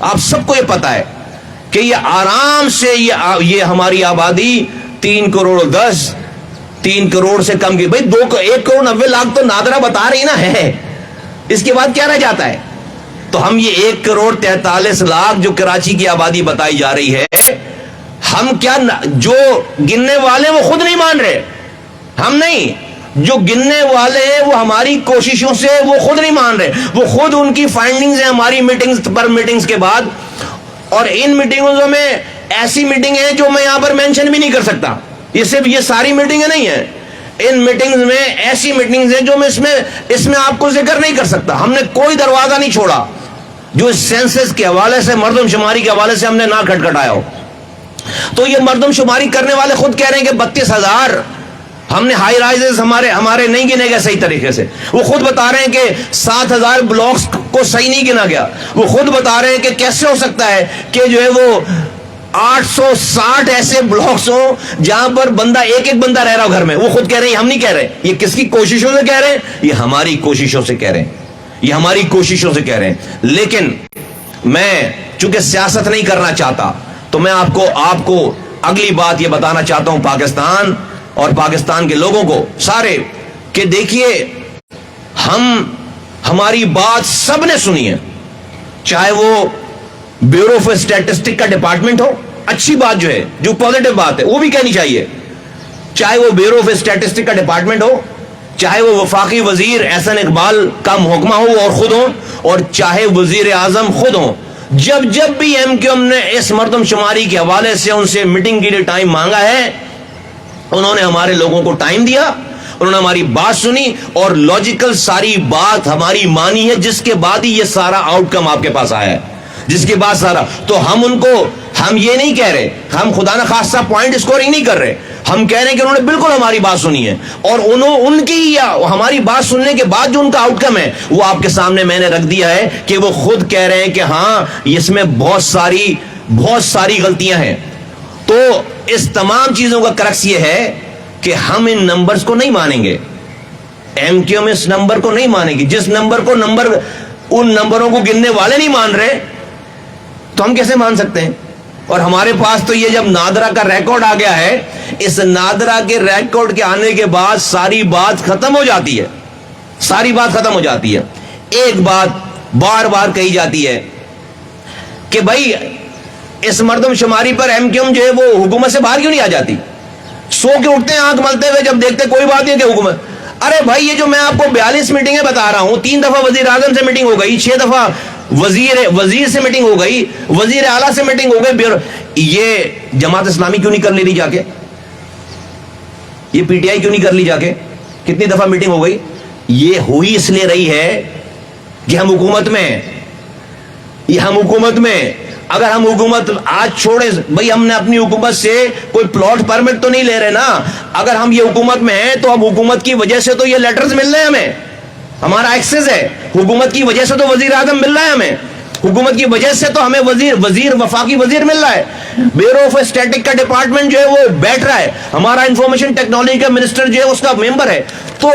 آپ سب کو یہ پتا ہے کہ یہ آرام سے یہ ہماری آبادی 3 کروڑ 10 3 کروڑ سے کم کی، بھائی 1 کروڑ 90 لاکھ تو نادرا بتا رہی نا ہے، اس کے بعد کیا رہ جاتا ہے؟ تو ہم یہ 1 کروڑ 43 لاکھ جو کراچی کی آبادی بتائی جا رہی ہے، ہم کیا جو گننے والے وہ خود نہیں مان رہے، ہم نہیں، جو گننے والے ہیں وہ ہماری کوششوں سے وہ خود نہیں مان رہے، وہ خود ان کی فائنڈنگز ہیں ہماری میٹنگز پر میٹنگز کے بعد، اور ان میٹنگوں میں ایسی میٹنگ ہیں جو میں یہاں پر مینشن بھی نہیں کر سکتا، یہ صرف یہ ساری میٹنگیں نہیں ہیں، ان میٹنگز میں ایسی میٹنگز ہیں جو میں اس میں آپ کو ذکر نہیں کر سکتا۔ ہم نے کوئی دروازہ نہیں چھوڑا جو اس سینسس کے حوالے سے، مردم شماری کے حوالے سے ہم نے نہ کھٹکھٹایا ہو۔ تو یہ مردم شماری کرنے والے خود کہہ رہے ہیں کہ 32,000 ہم نے ہائی رائزز ہمارے نہیں گنے گئے صحیح طریقے سے، وہ خود بتا رہے ہیں کہ 7,000 بلاکس کو صحیح نہیں گنا گیا، وہ خود بتا رہے ہیں کہ کیسے ہو سکتا ہے کہ جو ہے وہ 860 ایسے بلاکس ہوں جہاں پر ایک بندہ رہ رہا ہو گھر میں، وہ خود کہہ رہے ہیں، ہم نہیں کہہ رہے، یہ کس کی کوششوں سے کہہ رہے ہیں؟ یہ ہماری کوششوں سے کہہ رہے ہیں، یہ ہماری کوششوں سے کہہ رہے ہیں۔ لیکن میں چونکہ سیاست نہیں کرنا چاہتا تو میں آپ کو اگلی بات یہ بتانا چاہتا ہوں پاکستان اور پاکستان کے لوگوں کو سارے، کہ دیکھیے ہماری بات سب نے سنی ہے، چاہے وہ بیورو آف اسٹیٹسٹک کا ڈپارٹمنٹ ہو، اچھی بات جو ہے، جو پازیٹو بات ہے وہ بھی کہنی چاہیے، چاہے وہ بیورو آف اسٹیٹسٹک کا ڈپارٹمنٹ ہو، چاہے وہ وفاقی وزیر احسن اقبال کا محکمہ ہو اور خود ہوں، اور چاہے وزیر اعظم خود ہوں، جب بھی ایم کیو ایم نے اس مردم شماری کے حوالے سے ان سے میٹنگ کے لیے ٹائم مانگا ہے، انہوں نے ہمارے لوگوں کو ٹائم دیا، انہوں نے ہماری بات سنی اور لاجیکل ساری بات ہماری مانی ہے، جس کے بعد ہی یہ سارا آؤٹ کم آپ کے پاس آیا ہے، جس کے بعد سارا۔ تو ہم یہ نہیں کہہ رہے، ہم خدا نہ خواستہ پوائنٹ اسکورنگ نہیں کر رہے، ہم کہہ رہے ہیں کہ انہوں نے بالکل ہماری بات سنی ہے، اور ان کی یا ہماری بات سننے کے بعد جو ان کا آؤٹ کم ہے وہ آپ کے سامنے میں نے رکھ دیا ہے، کہ وہ خود کہہ رہے ہیں کہ ہاں اس میں بہت ساری غلطیاں ہیں۔ تو اس تمام چیزوں کا کرکس یہ ہے کہ ہم ان نمبرز کو نہیں مانیں گے، ایم کیو ایم اس نمبر کو نہیں مانے گی، جس نمبر کو ان نمبروں کو گننے والے نہیں مان رہے تو ہم کیسے مان سکتے ہیں؟ اور ہمارے پاس تو یہ جب نادرا کا ریکارڈ آ گیا ہے، اس نادرا کے ریکارڈ کے آنے کے بعد ساری بات ختم ہو جاتی ہے، ساری بات ختم ہو جاتی ہے۔ ایک بات بار بار کہی جاتی ہے کہ بھائی اس مردم شماری پر ایم کیو ایم جو ہے وہ حکومت سے باہر کیوں نہیں آ جاتی؟ سو کے اٹھتے ہیں آنکھ ملتے ہوئے جب دیکھتے کوئی بات نہیں کہ حکومت، ارے بھائی یہ جو میں آپ کو 42 میٹنگیں بتا رہا ہوں، 3 دفعہ وزیر اعظم سے میٹنگ ہو گئی، 6 دفعہ وزیر سے میٹنگ ہو گئی، وزیر اعلیٰ سے میٹنگ ہو گئی، یہ جماعت اسلامی کیوں نہیں کر لی رہی جا کے؟ یہ پی ٹی آئی کیوں نہیں کر لی جا کے؟ کتنی دفعہ میٹنگ ہو گئی؟ یہ ہوئی اس لیے رہی ہے کہ ہم حکومت میں اگر ہم حکومت آج چھوڑے، بھائی ہم نے اپنی حکومت سے کوئی پلاٹ پرمٹ تو نہیں لے رہے نا، اگر ہم یہ حکومت میں ہیں تو اب حکومت کی وجہ سے تو یہ لیٹرز مل رہے ہیں ہمیں، ہمارا ایکسس ہے، حکومت کی وجہ سے تو وزیر اعظم مل رہا ہے ہمیں، حکومت کی وجہ سے تو ہمیں وفاقی وزیر مل رہا ہے، بیورو آف اسٹیٹک کا ڈپارٹمنٹ جو ہے وہ بیٹھ رہا ہے، ہمارا انفارمیشن ٹیکنالوجی کا منسٹر جو ہے اس کا ممبر ہے۔ تو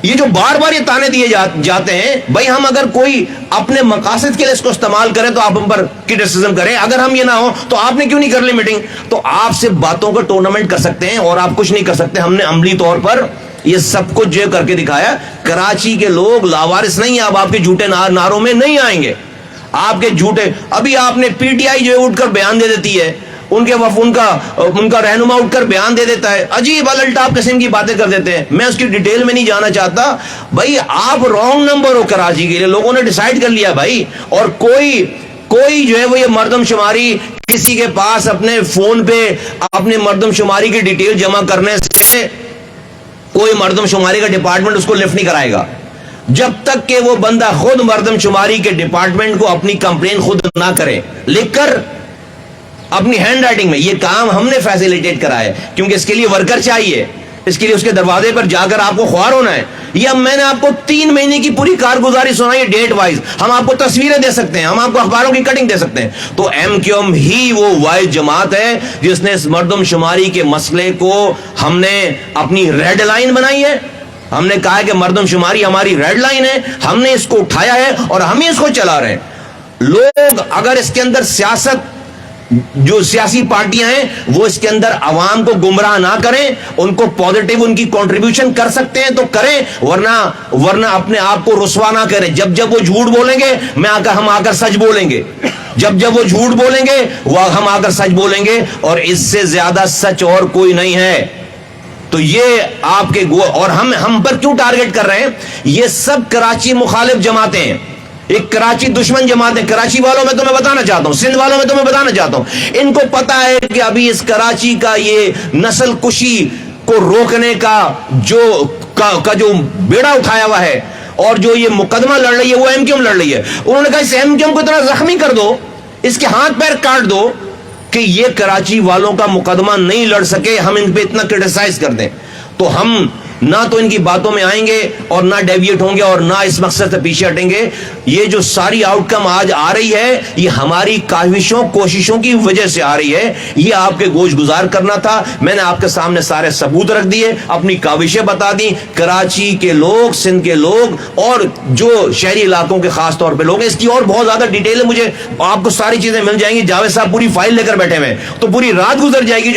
یہ جو بار بار یہ تانے دیے جاتے ہیں، بھائی ہم اگر کوئی اپنے مقاصد کے لیے اس کو استعمال کریں تو آپ ہم پر کرٹیسزم کریں، اگر ہم یہ نہ ہو تو آپ نے کیوں نہیں کر لی میٹنگ؟ تو آپ سے باتوں کا ٹورنامنٹ کر سکتے ہیں اور آپ کچھ نہیں کر سکتے۔ ہم نے عملی طور پر یہ سب کچھ جو کر کے دکھایا۔ کراچی کے لوگ لاوارث نہیں ہیں، اب آپ کے جھوٹے نعروں میں نہیں آئیں گے، آپ کے جھوٹے۔ ابھی آپ نے پی ٹی آئی جو ہے اٹھ کر بیان دے دیتی ہے، ان کا رہنما اٹھ کر بیان دے دیتا ہے، عجیب الٹاپ قسم کی باتیں کر دیتے ہیں، میں اس کی ڈیٹیل میں نہیں جانا چاہتا۔ بھائی آپ رانگ نمبر ہو کراچی کے لیے، لوگوں نے ڈیسائیڈ کر لیا بھائی، اور کوئی جو ہے وہ یہ مردم شماری کسی کے پاس اپنے فون پہ اپنے مردم شماری کی ڈیٹیل جمع کرنے سے کوئی مردم شماری کا ڈپارٹمنٹ اس کو لفٹ نہیں کرائے گا جب تک کہ وہ بندہ خود مردم شماری کے ڈپارٹمنٹ کو اپنی کمپلین خود نہ کرے، لکھ کر اپنی ہینڈ رائٹنگ میں۔ یہ کام ہم نے فیسیلیٹیٹ کرا ہے، کیونکہ اس کے لیے ورکر چاہیے، اس کے لیے اس کے دروازے پر جا کر آپ کو خوار ہونا ہے۔ یہ میں نے آپ کو 3 مہینے کی پوری کارگزاری سنائی ڈیٹ وائز، ہم آپ کو تصویریں دے سکتے ہیں، ہم آپ کو اخباروں کی کٹنگ دے سکتے ہیں۔ تو ایم کیو ایم ہی وہ واحد جماعت ہے جس نے اس مردم شماری کے مسئلے کو ہم نے اپنی ریڈ لائن بنائی ہے، ہم نے کہا ہے کہ مردم شماری ہماری ریڈ لائن ہے, ہم نے اس کو اٹھایا ہے اور ہم ہی اس کو چلا رہے ہیں. لوگ اگر اس کے اندر سیاست, جو سیاسی پارٹیاں ہیں وہ اس کے اندر عوام کو گمراہ نہ کریں, ان کو پازیٹیو ان کی کنٹریبیوشن کر سکتے ہیں تو کریں, ورنہ اپنے آپ کو رسوا نہ کریں. جب وہ جھوٹ بولیں گے ہم آ کر سچ بولیں گے, جب وہ جھوٹ بولیں گے ہم آ کر سچ بولیں گے, اور اس سے زیادہ سچ اور کوئی نہیں ہے. تو یہ آپ کے اور ہم پر کیوں ٹارگٹ کر رہے ہیں؟ یہ سب کراچی مخالف جماعتیں ہیں, ایک کراچی دشمن جماعتیں. کراچی والوں میں تمہیں بتانا چاہتا ہوں, سندھ والوں میں تمہیں بتانا چاہتا ہوں, ان کو پتا ہے کہ ابھی اس کراچی کا یہ نسل کشی کو روکنے کا جو بیڑا اٹھایا ہوا ہے اور جو یہ مقدمہ لڑ رہی ہے وہ ایم کیو ایم لڑ رہی ہے. انہوں نے کہا اس ایم کیو ایم کو اتنا زخمی کر دو, اس کے ہاتھ پیر کاٹ دو کہ یہ کراچی والوں کا مقدمہ نہیں لڑ سکے, ہم ان پہ اتنا کرٹیسائز کر دیں. تو ہم نہ تو ان کی باتوں میں آئیں گے اور نہ ڈیویٹ ہوں گے اور نہ اس مقصد سے پیچھے ہٹیں گے. یہ جو ساری آؤٹ کم آج آ رہی ہے یہ ہماری کاوشوں کوششوں کی وجہ سے آ رہی ہے. یہ آپ کے گوش گزار کرنا تھا, میں نے آپ کے سامنے سارے ثبوت رکھ دیے, اپنی کاوشیں بتا دی. کراچی کے لوگ, سندھ کے لوگ اور جو شہری علاقوں کے خاص طور پہ لوگ ہیں, اس کی اور بہت زیادہ ڈیٹیل ہے, مجھے آپ کو ساری چیزیں مل جائیں گی. جاوید صاحب پوری فائل لے کر بیٹھے ہوئے تو پوری رات گزر جائے گی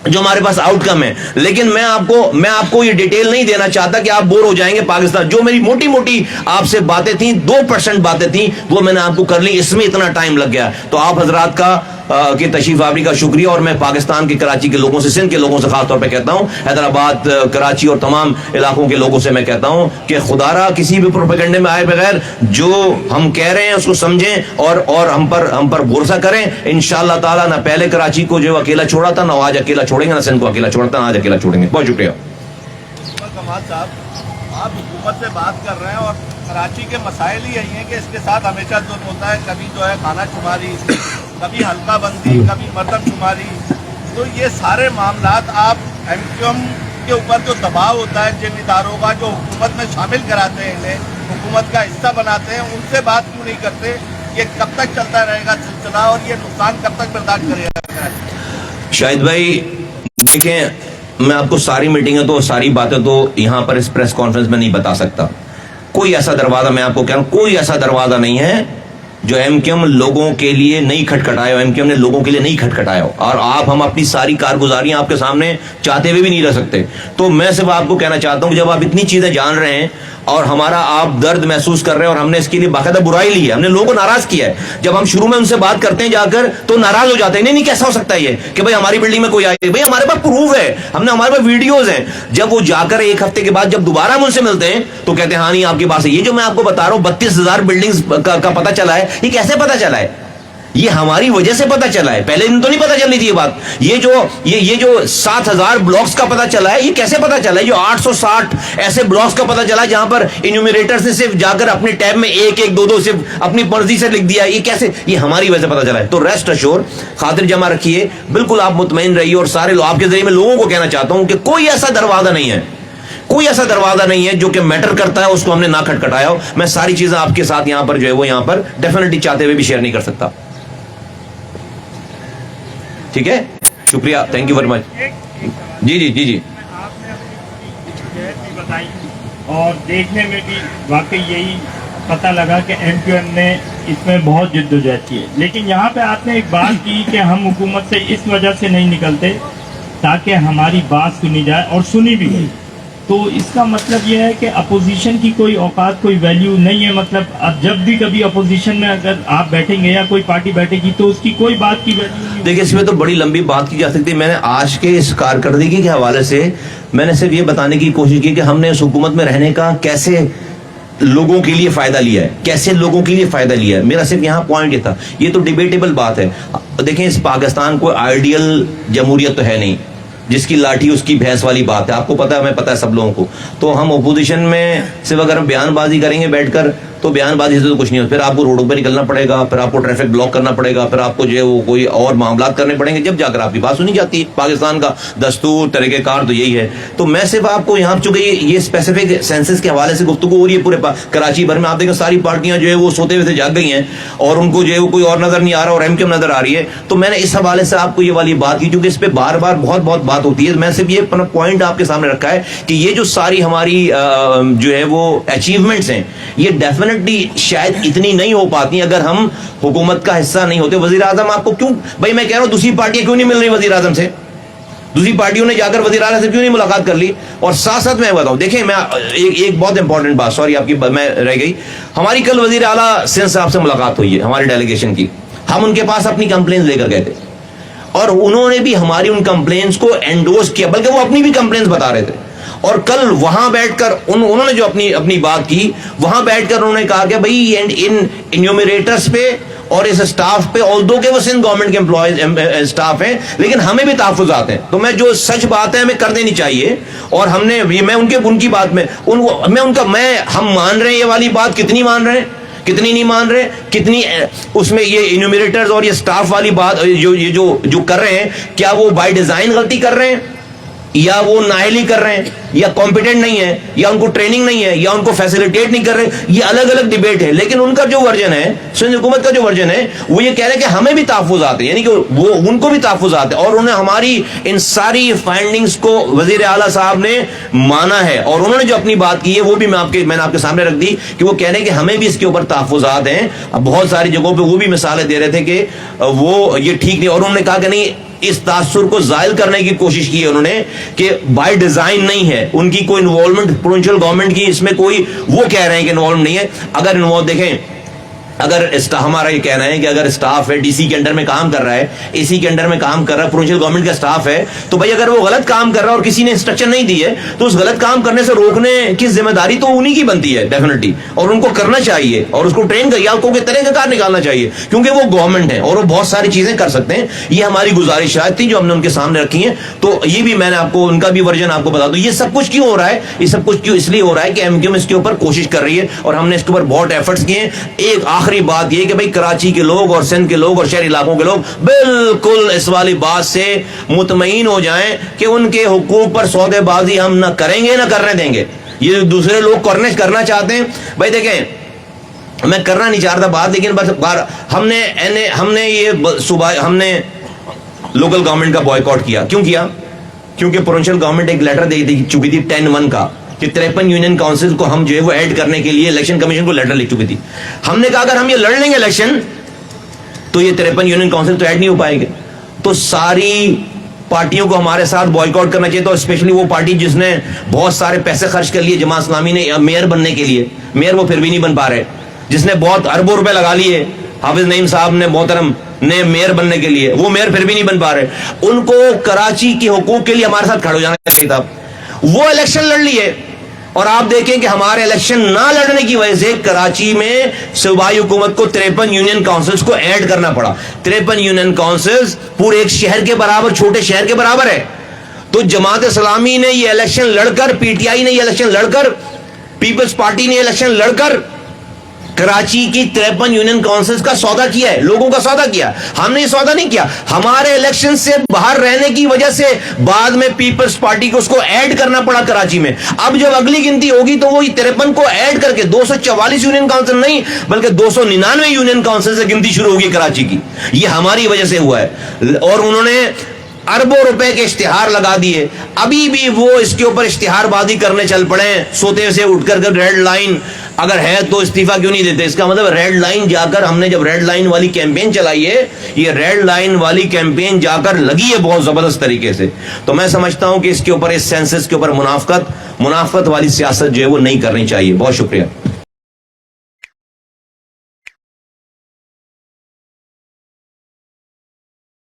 جو ہمارے پاس آؤٹ کم ہے. لیکن میں آپ کو یہ ڈیٹیل نہیں دینا چاہتا کہ آپ بور ہو جائیں گے پاکستان. جو میری موٹی موٹی آپ سے باتیں تھیں, 2% باتیں تھیں, وہ میں نے آپ کو کر لی, اس میں اتنا ٹائم لگ گیا. تو آپ حضرات کا کی تشریف آوری کا شکریہ, اور میں پاکستان کے کراچی کے لوگوں سے, سندھ کے لوگوں سے خاص طور پہ کہتا ہوں, حیدرآباد, کراچی اور تمام علاقوں کے لوگوں سے میں کہتا ہوں کہ خدا را کسی بھی پروپیگنڈے میں آئے بغیر جو ہم کہہ رہے ہیں اس کو سمجھیں اور ہم پر بھروسہ کریں. انشاءاللہ تعالیٰ نہ پہلے کراچی کو جو اکیلا چھوڑا تھا نہ آج اکیلا چھوڑیں گے, نہ سندھ کو اکیلا چھوڑتا نہ آج اکیلا چھوڑیں گے. بہت شکریہ. کمال صاحب, آپ حکومت سے بات کر رہے ہیں اور کراچی کے مسائل ہی یہی ہیں کہ اس کے ساتھ ہمیشہ ظلم ہوتا ہے. کبھی جو ہے خانہ شماری, کبھی حلقہ بندی, کبھی مردم شماری. تو یہ سارے معاملات آپ ایم کیو ایم کے اوپر جو دباؤ ہوتا ہے جن اداروں کا جو حکومت میں شامل کراتے ہیں, انہیں حکومت کا حصہ بناتے ہیں, ان سے بات کیوں نہیں کرتے؟ یہ کب تک چلتا رہے گا سلسلہ اور یہ نقصان کب تک برداشت کرے گا؟ شاہد بھائی دیکھیں, میں آپ کو ساری میٹنگیں تو ساری باتیں تو یہاں پر اس پریس کانفرنس میں نہیں بتا سکتا. کوئی ایسا دروازہ, میں آپ کو کہہ رہا ہوں, کوئی ایسا دروازہ نہیں ہے جو ایم کیو ایم لوگوں کے لیے نہیں کھٹکھٹایا ہو, ایم کیو ایم نے لوگوں کے لیے نہیں کھٹکھٹایا ہو. اور ہم اپنی ساری کارگزاریاں آپ کے سامنے چاہتے ہوئے بھی نہیں رہ سکتے. تو میں صرف آپ کو کہنا چاہتا ہوں کہ جب آپ اتنی چیزیں جان رہے ہیں اور ہمارا آپ درد محسوس کر رہے ہیں اور ہم نے اس کے لیے باقاعدہ برائی لی ہے, ہم نے لوگوں کو ناراض کیا ہے. جب ہم شروع میں ان سے بات کرتے ہیں جا کر تو ناراض ہو جاتے ہیں, نہیں کیسا ہو سکتا ہے یہ کہ بھائی ہماری بلڈنگ میں کوئی آئے. بھائی ہمارے پاس پروف ہے, ہمارے پاس ویڈیوز ہیں. جب وہ جا کر ایک ہفتے کے بعد جب دوبارہ ہم ان سے ملتے ہیں تو کہتے ہیں ہاں نہیں آپ کے پاس ہے. یہ جو میں آپ کو بتا رہا ہوں 32,000 بلڈنگز کا پتہ چلا ہے, یہ کیسے پتہ چلا ہے؟ یہ ہماری وجہ سے پتہ چلا ہے, پہلے دن تو نہیں پتہ چل رہی تھی یہ بات. یہ جو 7,000 بلاکس کا پتہ چلا ہے, یہ کیسے پتہ چلا ہے؟ جو 860 ایسے بلاکس کا پتہ چلا جہاں پر انیومریٹرز نے صرف جا کر اپنے ٹیب میں 1-1 2-2 صرف اپنی مرضی سے لکھ دیا, یہ کیسے؟ یہ ہماری وجہ سے پتہ چلا ہے. تو ریسٹ اشور, خاطر جمع رکھیے, بالکل آپ مطمئن رہیے. اور سارے لوگ آپ کے ذریعے میں لوگوں کو کہنا چاہتا ہوں کہ کوئی ایسا دروازہ نہیں ہے, کوئی ایسا دروازہ نہیں ہے جو کہ میٹر کرتا ہے اس کو ہم نے نہ کھٹکھٹایا ہو. میں ساری چیزیں آپ کے ساتھ یہاں پر جو ہے وہ یہاں پر ڈیفینیٹلی چاہتے ہوئے بھی شیئر نہیں کر سکتا. ٹھیک ہے, شکریہ, تھینک یو ویری مچ. جی آپ نے اپنی بتائی اور دیکھنے میں بھی واقعی یہی پتہ لگا کہ ایم کیو ایم نے اس میں بہت جدوجہد کی ہے. لیکن یہاں پہ آپ نے ایک بات کی کہ ہم حکومت سے اس وجہ سے نہیں نکلتے تاکہ ہماری بات سنی جائے, اور سنی بھی گئی. تو اس کا مطلب یہ ہے کہ اپوزیشن کی کوئی اوقات, کوئی ویلیو نہیں ہے. مطلب اب جب بھی کبھی اپوزیشن میں اگر آپ بیٹھیں گے یا کوئی پارٹی بیٹھے گی تو اس کی کوئی بات کی ویلیو نہیں. دیکھیں, اس میں تو بڑی لمبی بات کی جا سکتی ہے. میں نے آج کے اس کارکردگی کے حوالے سے میں نے صرف یہ بتانے کی کوشش کی کہ ہم نے اس حکومت میں رہنے کا کیسے لوگوں کے لیے فائدہ لیا ہے, کیسے لوگوں کے لیے فائدہ لیا ہے. میرا صرف یہاں پوائنٹ یہ تھا. یہ تو ڈیبیٹیبل بات ہے. دیکھیں, اس پاکستان کو آئیڈیل جمہوریت تو ہے نہیں, جس کی لاٹھی اس کی بھینس والی بات ہے. آپ کو پتا ہے, ہمیں پتا ہے سب لوگوں کو. تو ہم اپوزیشن میں صرف اگر ہم بیان بازی کریں گے بیٹھ کر تو بیان بازی سے تو کچھ نہیں ہوتا. پھر آپ کو روڈوں پہ نکلنا پڑے گا, پھر آپ کو ٹریفک بلاک کرنا پڑے گا, پھر آپ کو جو ہے وہ کوئی اور معاملات کرنے پڑیں گے, جب جا کر آپ کی بات سنی جاتی ہے. پاکستان کا دستور طریقہ کار تو یہی ہے. تو میں صرف آپ کو یہاں چونکہ یہ اسپیسیفک سینسس کے حوالے سے گفتگو ہو رہی ہے پورے کراچی بھر میں, آپ دیکھیں ساری پارٹیاں جو ہے وہ سوتے ہوئے سے جاگ گئی ہیں اور ان کو جو ہے وہ کوئی اور نظر نہیں آ رہا اور ایم کیو نظر آ رہی ہے. تو میں نے اس حوالے سے آپ کو یہ والی بات کی, کیونکہ اس پہ بار بار بہت بات ہوتی ہے. میں صرف یہ اپنا پوائنٹ آپ کے سامنے رکھا ہے کہ یہ جو ساری ہماری جو ہے وہ اچیومنٹس ہیں, یہ ڈیفینیٹلی شاید اتنی نہیں ہو پاتی اگر ہم حکومت کا حصہ نہیں ہوتے. وزیر اعظم آپ کو کیوں بھائی, میں کہہ رہا ہوں دوسری پارٹیاں کیوں نہیں مل رہی وزیر اعظم سے, دوسری پارٹیوں نے جا کر وزیر اعظم سے کیوں نہیں ملاقات کر لی. اور ساتھ ساتھ میں بتاؤں, دیکھیں میں ایک بہت امپورٹنٹ بات, سوری آپ کی میں رہ گئی, ہماری کل وزیر اعلیٰ سندھ صاحب سے ملاقات ہوئی ہے ہماری ڈیلیگیشن کی. ہم ان کے پاس اپنی کمپلینس لے کر گئے تھے اور انہوں نے بھی ہماری ان کمپلینس کو انڈورس کیا, بلکہ وہ اپنی بھی کمپلینس بتا رہے تھے. اور کل وہاں بیٹھ کر انہوں نے جو اپنی بات کی, وہاں بیٹھ کر انہوں نے کہا کہ بھائی ان انیومریٹرز پہ اور اس اسٹاف پہ, آلدو کہ وہ سندھ گورنمنٹ کے امپلائیز اسٹاف ہیں, لیکن ہمیں بھی تحفظات ہیں. تو میں جو سچ بات ہے ہمیں کر دینی چاہیے. اور ہم نے میں ان کی بات میں ہم مان رہے ہیں یہ والی بات, کتنی مان رہے ہیں کتنی نہیں مان رہے, کتنی اس میں یہ انیومریٹرز اور یہ اسٹاف والی بات جو کر رہے ہیں, کیا وہ بائی ڈیزائن غلطی کر رہے ہیں, یا وہ نااہلی کر رہے ہیں, یا کمپیٹنٹ نہیں ہے, یا ان کو ٹریننگ نہیں ہے, یا ان کو فیسیلیٹیٹ نہیں کر رہے. یہ الگ الگ ڈیبیٹ ہے. لیکن ان کا جو ورژن ہے, سندھ حکومت کا جو ورژن ہے, وہ یہ کہہ رہے ہیں کہ ہمیں بھی تحفظات ہیں, یعنی کہ وہ ان کو بھی تحفظات ہیں. اور انہیں ہماری ان ساری فائنڈنگز کو وزیر اعلیٰ صاحب نے مانا ہے, اور انہوں نے جو اپنی بات کی ہے وہ بھی میں نے آپ کے سامنے رکھ دی کہ وہ کہہ رہے ہیں کہ ہمیں بھی اس کے اوپر تحفظات ہیں. اب بہت ساری جگہوں پہ وہ بھی مثالیں دے رہے تھے کہ وہ یہ ٹھیک نہیں, اور انہوں نے کہا کہ نہیں, اس تاثر کو زائل کرنے کی کوشش کی ہے انہوں نے کہ بائی ڈیزائن نہیں ہے ان کی کوئی انوالومنٹ پروونشل گورنمنٹ کی اس میں کوئی, وہ کہہ رہے ہیں کہ انوالومنٹ نہیں ہے. اگر انوالو دیکھیں, اگر ہمارا یہ کہنا ہے کہ اگر اسٹاف ہے ڈی سی کے انڈر میں کام کر رہا ہے, اے سی کے انڈر میں کام کر رہا ہے, پروونشل گورنمنٹ کا اسٹاف ہے, تو بھائی اگر وہ غلط کام کر رہا ہے اور کسی نے انسٹرکشن نہیں دی ہے تو اس غلط کام کرنے سے روکنے کی ذمہ داری تو انہی کی بنتی ہے ڈیفینیٹلی, اور ان کو کرنا چاہیے اور اس کو ٹرین کر یا کو طریقہ کار نکالنا چاہیے, کیونکہ وہ گورنمنٹ ہے اور وہ بہت ساری چیزیں کر سکتے ہیں. یہ ہماری گزارشات تھی جو ہم نے ان کے سامنے رکھی ہیں. تو یہ بھی میں نے آپ کو ان کا بھی ورژن آپ کو بتا دوں. یہ سب کچھ کیوں ہو رہا ہے, یہ سب کچھ کیوں اس لیے ہو رہا ہے کہ ایم کیو ایم اس کے اوپر کوشش کر رہی ہے اور ہم نے اس کے اوپر بہت ایفرٹس کیے ہیں. ایک آخری بات یہ کہ بھائی کراچی کے لوگ اور سندھ کے لوگ اور شہری علاقوں کے لوگ بالکل اس والی بات سے مطمئن ہو جائیں کہ ان کے حقوق پر سودے بازی ہم نہ کریں گے نہ کرنے دیں گے. یہ دوسرے لوگ کرنا چاہتے ہیں, بھائی دیکھیں میں کرنا نہیں چاہتا بات, لیکن بس ہم نے یہ صوبہ ہم نے لوکل گورنمنٹ کا بوائیکاٹ کیا. کیوں کیا؟ کیونکہ پروونشل گورنمنٹ ایک لیٹر دے چکی تھی 10-1 کا کہ 53 یونین کاؤنسل کو ہم جو ہے وہ ایڈ کرنے کے لیے الیکشن کمیشن کو لیٹر لکھ چکی تھی. ہم نے کہا اگر ہم یہ لڑ لیں گے الیکشن تو یہ 53 یونین کاؤنسل تو ایڈ نہیں ہو پائیں گے. تو ساری پارٹیوں کو ہمارے ساتھ بوائیکاٹ کرنا چاہیے, تو اسپیشلی وہ پارٹی جس نے بہت سارے پیسے خرچ کر لیے جماعت اسلامی نے میئر بننے کے لیے, میئر وہ پھر بھی نہیں بن پا رہے, جس نے بہت اربوں روپے لگا لیے حافظ نعیم صاحب نے محترم نے میئر بننے کے لیے, وہ میئر پھر بھی نہیں بن پا رہے. ان کو کراچی کے حقوق کے لیے ہمارے ساتھ کھڑے ہو جانا چاہیے تھا. وہ الیکشن لڑ لیے, اور آپ دیکھیں کہ ہمارے الیکشن نہ لڑنے کی وجہ سے کراچی میں صوبائی حکومت کو 53 یونین کاؤنسلز کو ایڈ کرنا پڑا. 53 یونین کاؤنسلز پورے ایک شہر کے برابر, چھوٹے شہر کے برابر ہے. تو جماعت اسلامی نے یہ الیکشن لڑ کر, پی ٹی آئی نے یہ الیکشن لڑ کر, پیپلز پارٹی نے یہ الیکشن لڑ کر کراچی کی 53 یونین کاؤنسلز کا سودا کیا ہے, لوگوں کا سودا کیا. ہم نے یہ سودا نہیں کیا. ہمارے الیکشن سے باہر رہنے کی وجہ سے بعد میں پیپلز پارٹی کو اس کو ایڈ کرنا پڑا کراچی میں. اب جب اگلی گنتی ہوگی تو وہ 53 کو ایڈ کر کے 244 یونین کاؤنسل نہیں بلکہ 299 یونین کاؤنسل سے گنتی شروع ہوگی کراچی کی. یہ ہماری وجہ سے ہوا ہے. اور انہوں نے اربوں روپے کے اشتہار لگا دیے. ابھی بھی وہ اس کے اوپر اشتہار بازی کرنے چل پڑے ہیں, سوتے سے اٹھ کر ریڈ لائن اگر ہے تو استعفیٰ کیوں نہیں دیتے. اس کا مطلب ریڈ لائن جا کر, ہم نے جب ریڈ لائن والی کیمپین چلائی ہے, یہ ریڈ لائن والی کیمپین جا کر لگی ہے بہت زبردست طریقے سے. تو میں سمجھتا ہوں کہ اس کے اوپر, اس سینسس کے اوپر منافقت والی سیاست جو ہے وہ نہیں کرنی چاہیے. بہت شکریہ.